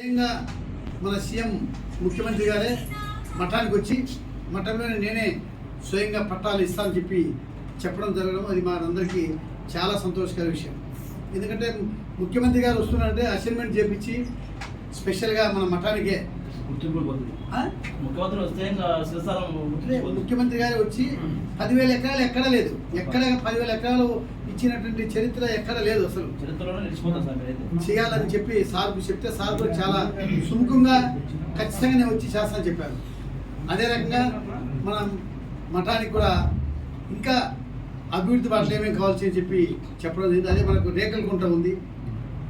ముఖ్యంగా మన సీఎం ముఖ్యమంత్రి గారే మఠానికి వచ్చి మఠంలోనే నేనే స్వయంగా పట్టాలు ఇస్తానని చెప్పడం జరగడం అది మనందరికీ చాలా సంతోషకర విషయం. ఎందుకంటే ముఖ్యమంత్రి గారు వస్తున్నారంటే అసైన్మెంట్ చేపించి స్పెషల్గా మన మఠానికే ముఖ్యమంత్రి గారు వచ్చి 10,000 ఎకరాలు ఎక్కడ లేదు, ఎక్కడ 10,000 ఎకరాలు ఇచ్చినటువంటి చరిత్ర ఎక్కడ లేదు. అసలు చేయాలని చెప్పి సార్కు చెప్తే సార్ కూడా చాలా సుముఖంగా ఖచ్చితంగానే వచ్చి చేస్తానని చెప్పారు. అదే రకంగా మన మఠానికి కూడా ఇంకా అభివృద్ధి పట్ల ఏమేమి కావాల్సి చెప్పడం జరిగింది. అదే మనకు రేకులకుంట ఉంది.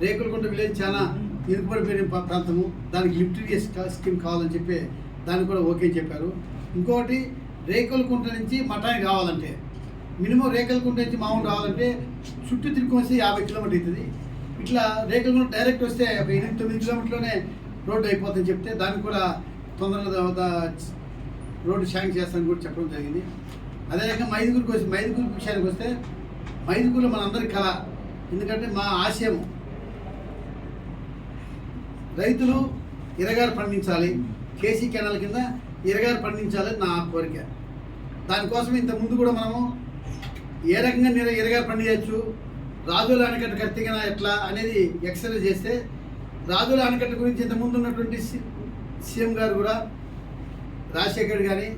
రేకులకుంట విలేజ్ చాలా ఇరుకుబడిపోయిన ప్రాంతము, దానికి లిఫ్ట్ స్కీమ్ కావాలని చెప్పి దానికి కూడా ఓకే చెప్పారు. ఇంకొకటి రేకులకుంట నుంచి మఠానికి రావాలంటే మినిమం రేకులకుంట నుంచి మామూలు రావాలంటే చుట్టూ తిరిగి వస్తే 50 కిలోమీటర్ అవుతుంది. ఇట్లా రేకులకుంట డైరెక్ట్ వస్తే 8-9 కిలోమీటర్లోనే రోడ్డు అయిపోతుందని చెప్తే దానికి కూడా తొందరగా రోడ్డు శాంక్షన్ చేస్తానని కూడా చెప్పడం జరిగింది. అదే రకంగా మైదుగురు విషయానికి వస్తే మైదుగురులో మనందరి కళ. ఎందుకంటే మా ఆశయం రైతులు ఇరగారు పండించాలి, కేసీ కెనాల్ కింద ఇరగారు పండించాలని నా కోరిక. దానికోసం ఇంత ముందు కూడా మనము ఏ రకంగా ఇరగారు పండించవచ్చు, రాజుల ఆనకట్ట కర్తిగా ఎట్లా అనేది ఎక్సర్సైజ్ చేస్తే రాజుల ఆనకట్ట గురించి ఇంత ముందు ఉన్నటువంటి సీఎం గారు కూడా రాజశేఖర్ కానీ